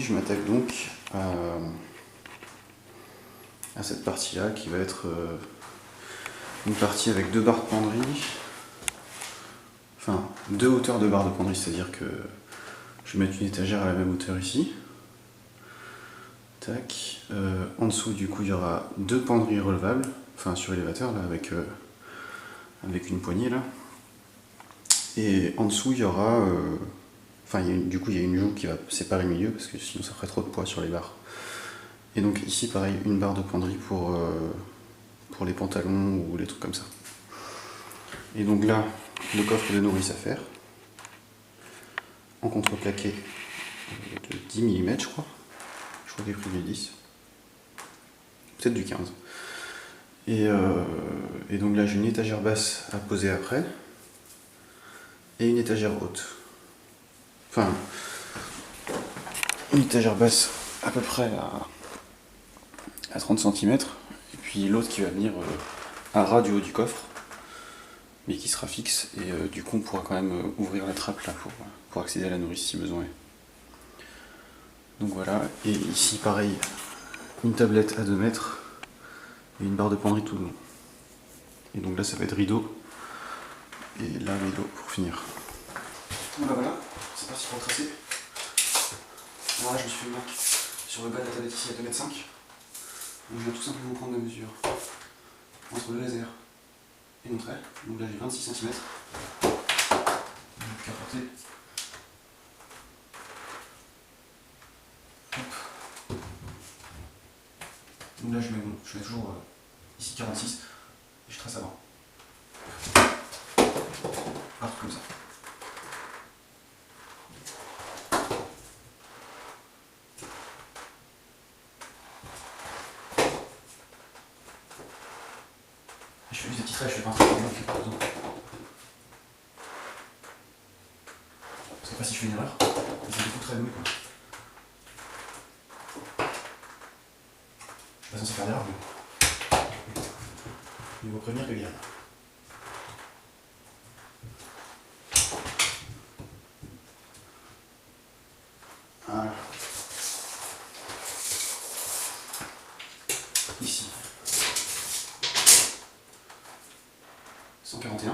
je m'attaque donc à cette partie-là qui va être une partie avec 2 barres de penderie, enfin 2 hauteurs de barres de penderie, c'est-à-dire que je vais mettre une étagère à la même hauteur ici. Tac. En dessous, du coup, il y aura 2 penderies relevables, enfin sur élévateur là, avec une poignée là. Et en dessous, il y aura, du coup, il y a une joue qui va séparer le milieu parce que sinon ça ferait trop de poids sur les barres. Et donc ici, pareil, une barre de penderie pour les pantalons ou les trucs comme ça. Et donc là, le coffre de nourrice à faire, en contreplaqué de 10 mm, je crois. Je crois qu'il est pris du 10. Peut-être du 15. Et donc là, j'ai une étagère basse à poser après. Et une étagère haute. Enfin, une étagère basse à peu près à 30 cm. Et puis l'autre qui va venir à ras du haut du coffre. Mais qui sera fixe. Et du coup, on pourra quand même ouvrir la trappe là pour accéder à la nourrice si besoin est. Donc voilà. Et ici, pareil, une tablette à 2 mètres. Et une barre de penderie tout le long. Et donc là, ça va être rideau. Et là, rideau pour finir. Bon bah voilà, c'est parti pour le tracé. Alors là, je me suis fait une marque sur le bas de la tablette ici à 2,5 m. Donc je viens tout simplement prendre la mesure entre le laser et mon trait. Donc là, j'ai 26 cm. Donc plus qu'à porter. Hop. Donc là, je mets toujours ici 46 et je trace avant. Partout comme ça. Je fais juste des petits traits, je fais pas un trait de quelque chose. Je sais pas si je fais une erreur, mais c'est beaucoup très doué quoi. Je suis pas censé faire d'erreur, mais il faut prévenir que gagne. Voilà. Ici. 141.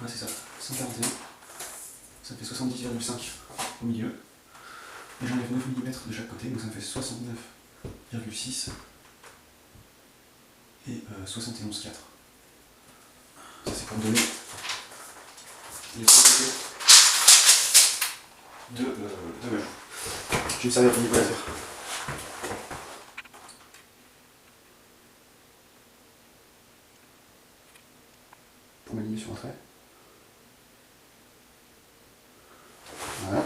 Ouais, c'est ça. 141. Ça fait 70,5 au milieu. Et j'enlève 9 mm de chaque côté, donc ça me fait 69,6 et 71,4. Ça c'est pour donner les propriétés de ma joue. Je vais me servir pour niveau laser. Pour m'aligner sur un trait. Voilà.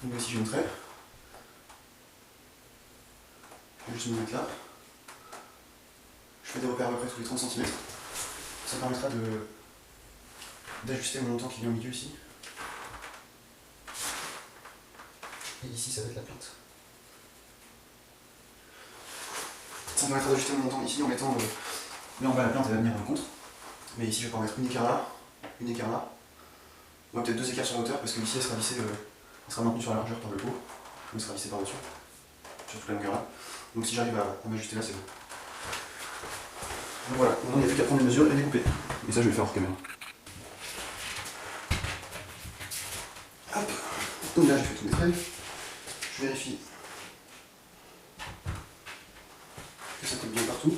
Donc ici j'ai mon trait. Je vais juste me mettre là. Je fais des repères à peu près tous les 30 cm. Ça permettra d'ajuster mon montant qui vient au milieu ici. Et ici ça va être la plainte. Ça me permettra d'ajuster mon montant ici en mettant là en bas la plainte elle va venir dans le contre. Mais ici je vais pouvoir mettre une écart là, une écart là. Ouais, peut-être 2 écarts sur la hauteur parce que ici elle sera lissée, elle sera maintenue sur la largeur par le pot. Elle sera lissée par dessus. Sur toute la longueur là. Donc si j'arrive à m'ajuster là c'est bon. Donc voilà, maintenant il n'y a plus qu'à prendre les mesures et découper. Et ça je vais le faire hors caméra. Hop. Donc là j'ai fait tous mes traits. Je vérifie que ça colle bien partout.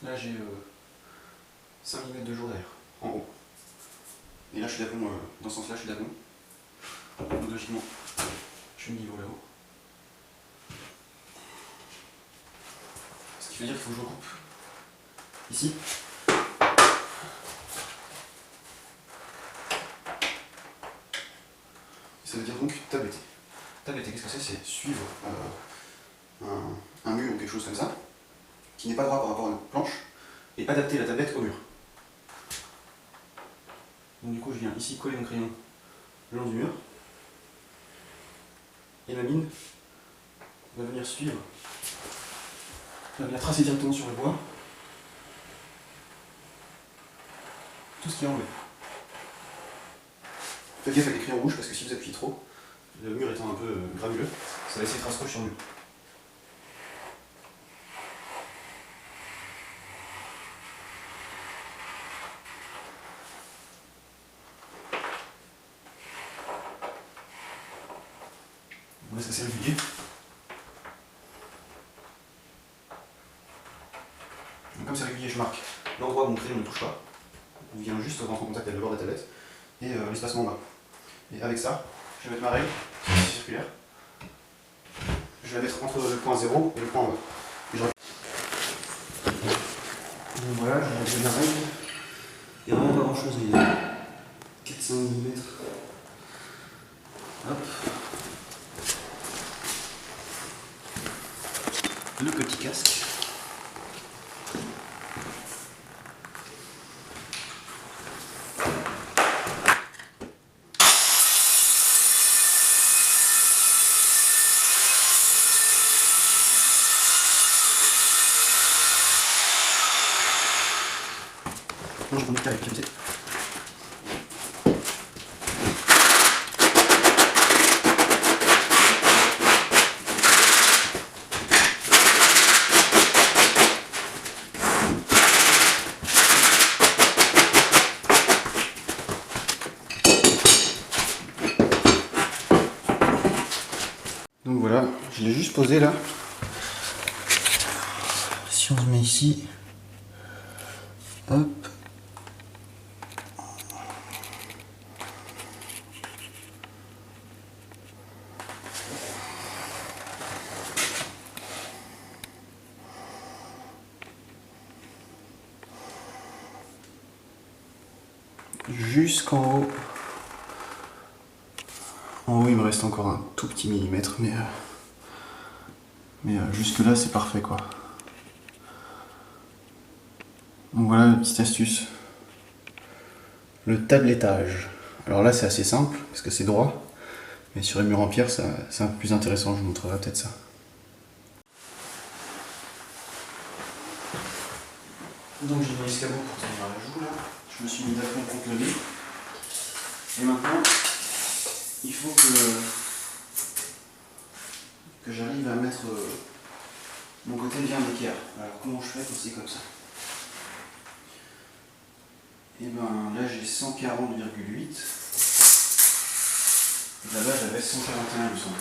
Là j'ai 5 mm de jour derrière, en haut. Et là je suis d'aplomb, dans ce sens-là je suis d'aplomb. Donc logiquement, je suis au niveau là-haut. Ce qui veut dire qu'il faut que je recoupe ici. Ça veut dire donc tabletter. Tabletter, qu'est-ce que c'est? C'est suivre un mur ou quelque chose comme ça, qui n'est pas droit par rapport à une planche, et adapter la tablette au mur. Donc du coup je viens ici coller mon crayon le long du mur, et ma mine va venir suivre, va venir tracer directement sur le bois tout ce qui est enlevé. Faites gaffe avec les crayons rouges parce que si vous appuyez trop, le mur étant un peu granuleux, ça va laisser trace rouge sur le mur. On laisse assez régulier. Donc comme c'est régulier, je marque l'endroit où mon crayon ne touche pas, où il vient juste rentrer en contact avec le bord de la tablette, et l'espacement en bas. Et avec ça, je vais mettre ma règle circulaire. Je vais la mettre entre le point 0 et le point en bas. Et donc voilà, je vais mettre ma règle. Il n'y a vraiment pas grand chose, il y a 400 mm. Hop. Le petit casque. Non, je prends du carré, pied. Donc voilà, je l'ai juste posé là. Si on se met ici, hop. Jusqu'en haut. En haut, il me reste encore un tout petit millimètre, mais jusque là, c'est parfait quoi. Donc voilà la petite astuce. Le tablettage. Alors là, c'est assez simple parce que c'est droit, mais sur les murs en pierre, c'est un peu plus intéressant. Je vous montrerai peut-être ça. Donc j'ai mis l'escabeau pour tenir la joue là. Je me suis mis d'aplomb contre le nez. Et maintenant, il faut que j'arrive à mettre mon côté bien d'équerre. Alors comment je fais quand c'est comme ça? Et ben là j'ai 140,8. Là-bas j'avais 141 il me semble.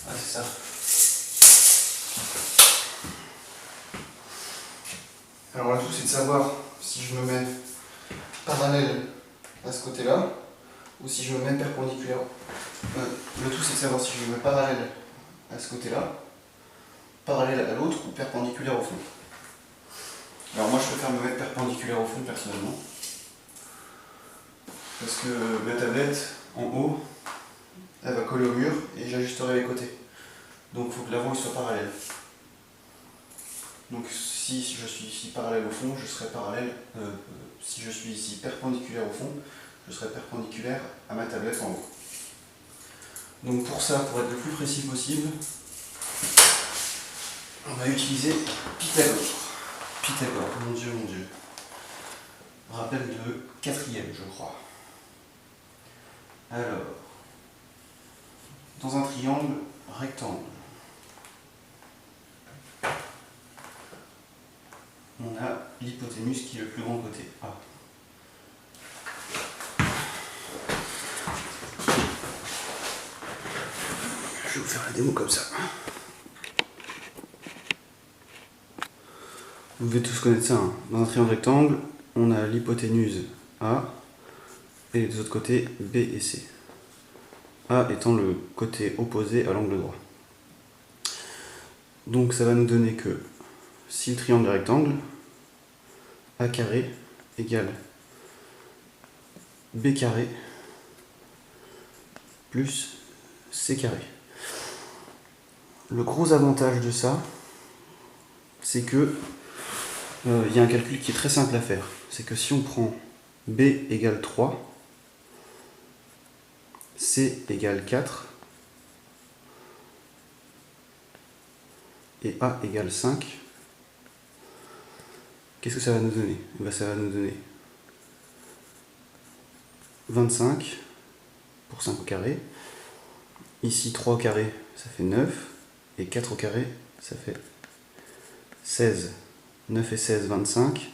Ah c'est ça. Alors le tout c'est de savoir si je me mets parallèle à ce côté-là ou si je me mets perpendiculaire. Le tout c'est de savoir si je me mets parallèle à ce côté-là, parallèle à l'autre ou perpendiculaire au fond. Alors moi je préfère me mettre perpendiculaire au fond personnellement. Parce que ma tablette en haut, elle va coller au mur et j'ajusterai les côtés. Donc il faut que l'avant il soit parallèle. Donc si je suis ici parallèle au fond, je serai parallèle. Si je suis ici perpendiculaire au fond, je serai perpendiculaire à ma tablette en haut. Donc pour ça, pour être le plus précis possible, on va utiliser Pythagore. Pythagore, mon Dieu, mon Dieu. Rappel de 4e, je crois. Alors, dans un triangle rectangle, on a l'hypoténuse qui est le plus grand côté. A. Je vais vous faire la démo comme ça. Vous devez tous connaître ça. Hein. Dans un triangle rectangle, on a l'hypoténuse A et des autres côtés B et C. A étant le côté opposé à l'angle droit. Donc ça va nous donner que si le triangle est rectangle, A carré égale B carré plus C carré. Le gros avantage de ça, c'est que y a un calcul qui est très simple à faire. C'est que si on prend B égale 3, C égale 4 et A égale 5, qu'est-ce que ça va nous donner? Ça va nous donner 25 pour 5 au carré. Ici 3 au carré, ça fait 9. Et 4 au carré, ça fait 16. 9 et 16, 25.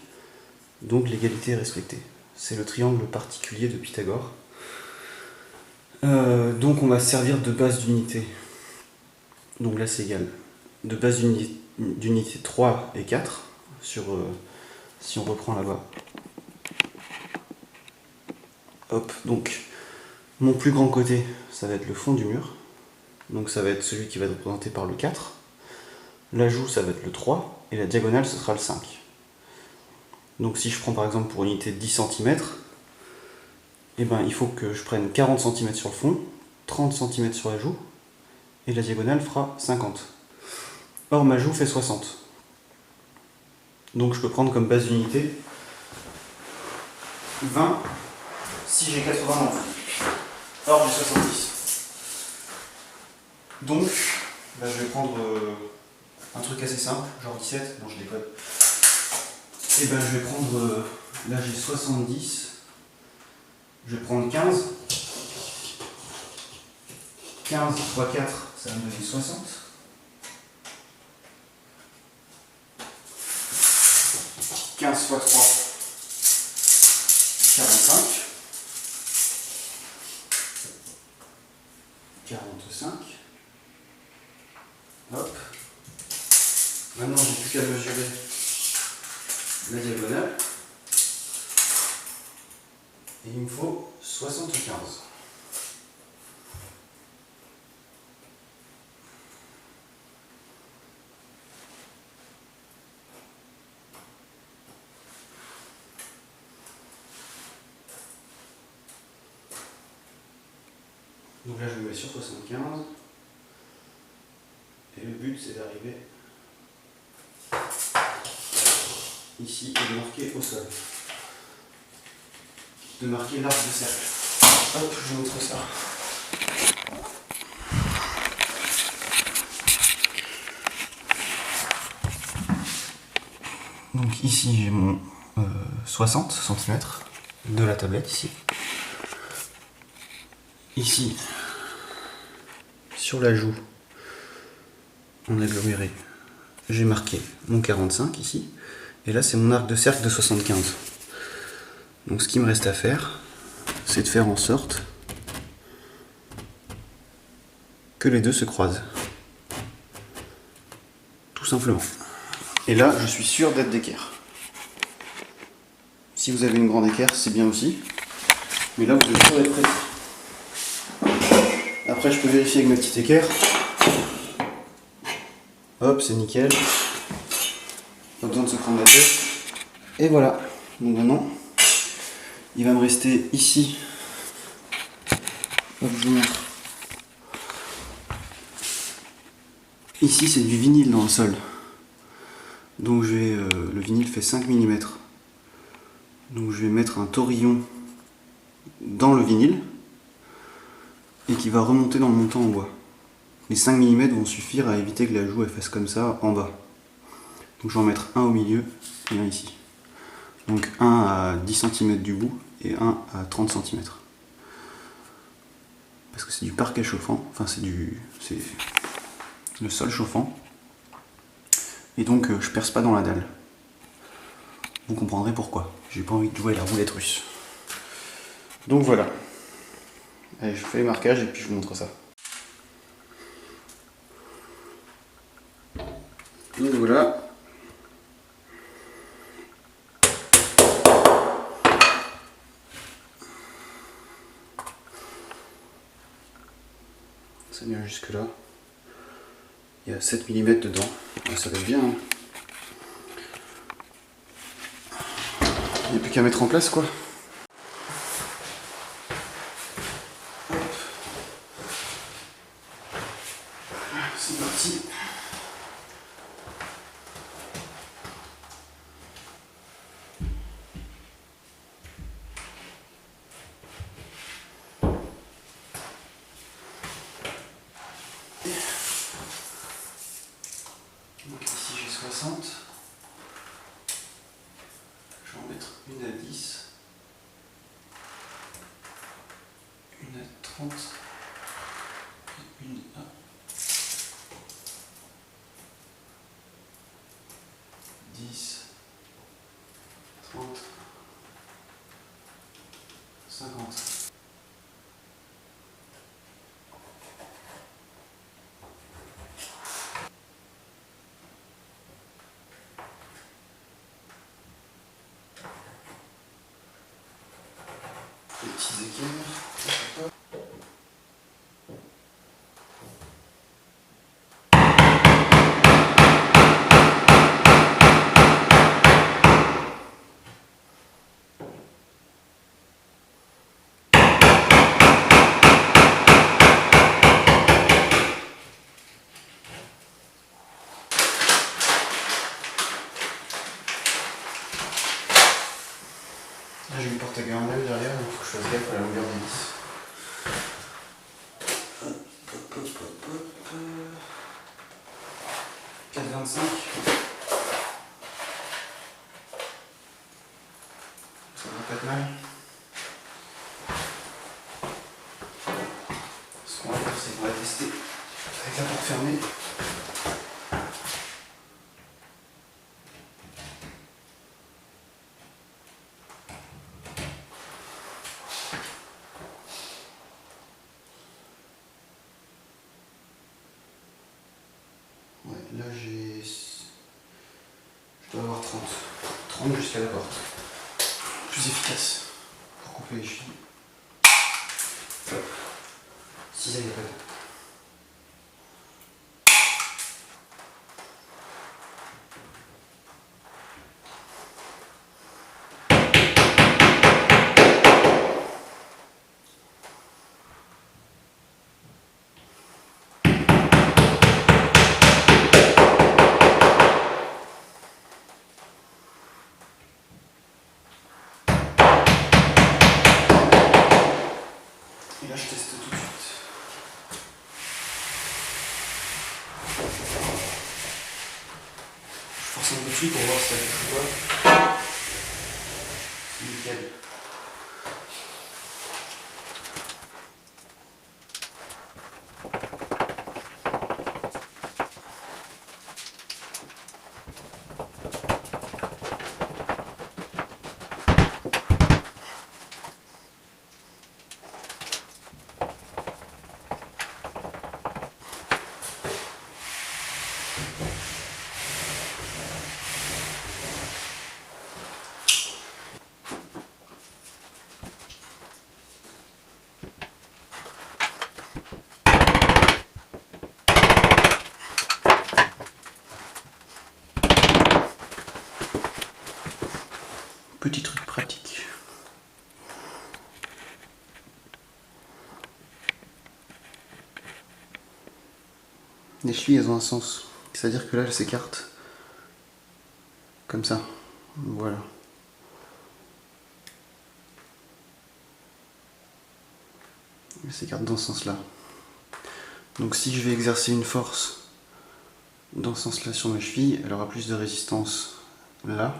Donc l'égalité est respectée. C'est le triangle particulier de Pythagore. Donc on va servir de base d'unité. Donc là c'est égal. De base d'unité 3 et 4. Si on reprend là-bas. Hop, donc mon plus grand côté, ça va être le fond du mur. Donc ça va être celui qui va être représenté par le 4. L'ajout, ça va être le 3. Et la diagonale, ce sera le 5. Donc si je prends par exemple pour unité 10 cm, eh ben, il faut que je prenne 40 cm sur le fond, 30 cm sur la joue, et la diagonale fera 50. Or ma joue fait 60. Donc je peux prendre comme base d'unité 20 si j'ai 80 en fond. Or j'ai 70. Donc là, je vais prendre un truc assez simple, genre 17, non je déconne. Et ben je vais prendre, là j'ai 70, je vais prendre 15. 15 fois 4, ça va me donner 60. 15 fois 3, 45. 45. Hop. Maintenant, j'ai plus qu'à mesurer la diagonale. Et il me faut 75. Donc là, je me mets sur 75. Et le but, c'est d'arriver ici et de marquer au sol. De marquer l'arc de cercle. Hop, je vous montre ça. Donc ici, j'ai mon 60 cm de la tablette ici. Ici, sur la joue, en aggloméré, j'ai marqué mon 45 ici. Et là, c'est mon arc de cercle de 75. Donc ce qui me reste à faire, c'est de faire en sorte que les deux se croisent. Tout simplement. Et là, je suis sûr d'être d'équerre. Si vous avez une grande équerre, c'est bien aussi. Mais là, vous êtes sûr d'être précis. Après, je peux vérifier avec ma petite équerre. Hop, c'est nickel. Pas besoin de se prendre la tête. Et voilà. Donc maintenant, il va me rester ici. Hop, je vous montre. Ici, c'est du vinyle dans le sol. Donc le vinyle fait 5 mm. Donc je vais mettre un torillon dans le vinyle et qui va remonter dans le montant en bois. Les 5 mm vont suffire à éviter que la joue elle fasse comme ça en bas. Donc je vais en mettre un au milieu et un ici. Donc un à 10 cm du bout et un à 30 cm. Parce que c'est du parquet chauffant, enfin c'est le sol chauffant. Et donc je perce pas dans la dalle. Vous comprendrez pourquoi. J'ai pas envie de jouer la roulette russe. Donc voilà. Allez, je fais les marquages et puis je vous montre ça. Donc voilà. Ça vient jusque là. Il y a 7 mm dedans. Ça va être bien. Hein. Il n'y a plus qu'à mettre en place quoi. C'est parti. Donc ici j'ai 60. Je vais en mettre une à 10. Une à 30. Et une à 10, 30, 50. Les petits équerres. Là j'ai une porte à garde derrière, donc il faut que je fasse gaffe à la longueur des vis. Hop, hop, hop, hop. 4,25. Ça va pas être mal. Ce qu'on va faire, c'est qu'on va tester avec la porte fermée. Ouais, là j'ai... Je dois avoir 30. 30 jusqu'à la porte. Plus efficace pour couper les chevilles. Hop. Si ça y est pas. Et là je teste tout de suite. Je force un peu dessus pour voir si ça fait quoi. C'est nickel. Petit truc pratique. Les chevilles, elles ont un sens. C'est-à-dire que là, elles s'écartent. Comme ça. Voilà. Elles s'écartent dans ce sens-là. Donc si je vais exercer une force dans ce sens-là sur ma cheville, elle aura plus de résistance là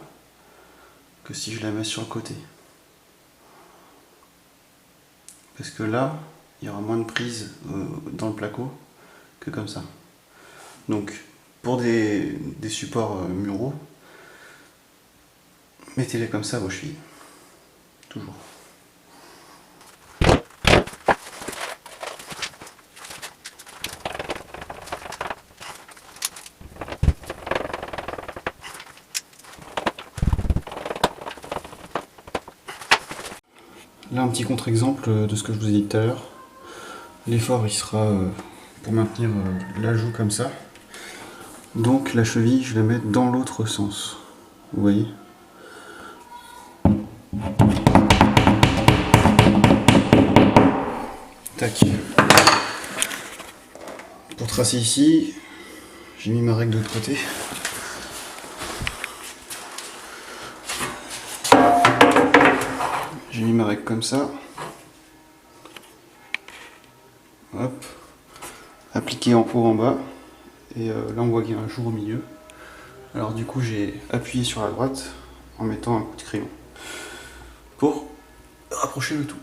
que si je la mets sur le côté. Parce que là, il y aura moins de prise dans le placo que comme ça. Donc, pour des supports muraux, mettez-les comme ça, vos chevilles. Toujours. Là, un petit contre-exemple de ce que je vous ai dit tout à l'heure. L'effort, il sera pour maintenir l'ajout comme ça. Donc la cheville, je la mets dans l'autre sens. Vous voyez? Tac. Pour tracer ici, j'ai mis ma règle de l'autre côté. J'ai mis ma règle comme ça. Hop. Appliqué en haut, en bas. Et là on voit qu'il y a un jour au milieu. Alors du coup j'ai appuyé sur la droite en mettant un coup de crayon pour rapprocher le tout.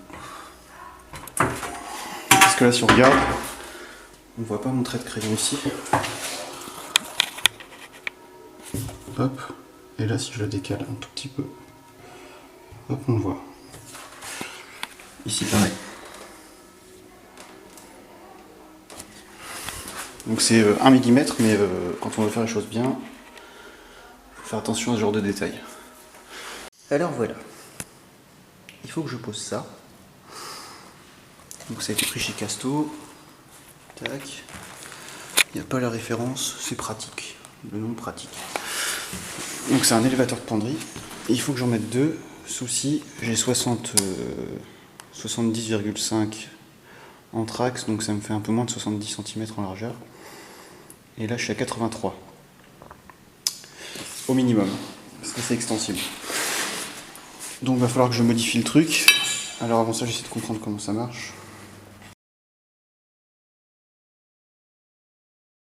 Parce que là si on regarde, on ne voit pas mon trait de crayon ici. Hop. Et là si je le décale un tout petit peu, hop, on le voit. Ici pareil. Donc c'est 1 mm, mais quand on veut faire les choses bien, il faut faire attention à ce genre de détails. Alors voilà. Il faut que je pose ça. Donc ça a été pris chez Casto. Tac. Il n'y a pas la référence, c'est pratique. Le nom pratique. Donc c'est un élévateur de penderie. Et il faut que j'en mette deux. Souci, j'ai 70,5 entre axes, donc ça me fait un peu moins de 70 cm en largeur. Et là je suis à 83. Au minimum. Parce que c'est extensible. Donc il va falloir que je modifie le truc. Alors avant ça j'essaie de comprendre comment ça marche.